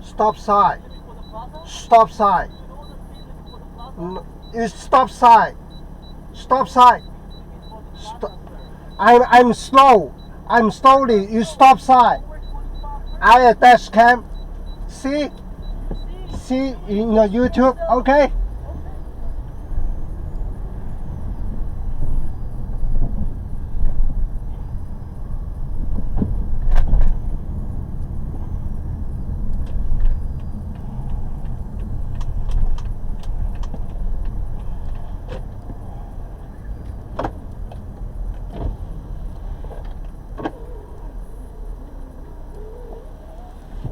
Stop sign. Stop sign. It's stop sign. Stop sign. I'm slow. I'm slowly. You stop sign. I dash cam. See in the YouTube. Okay.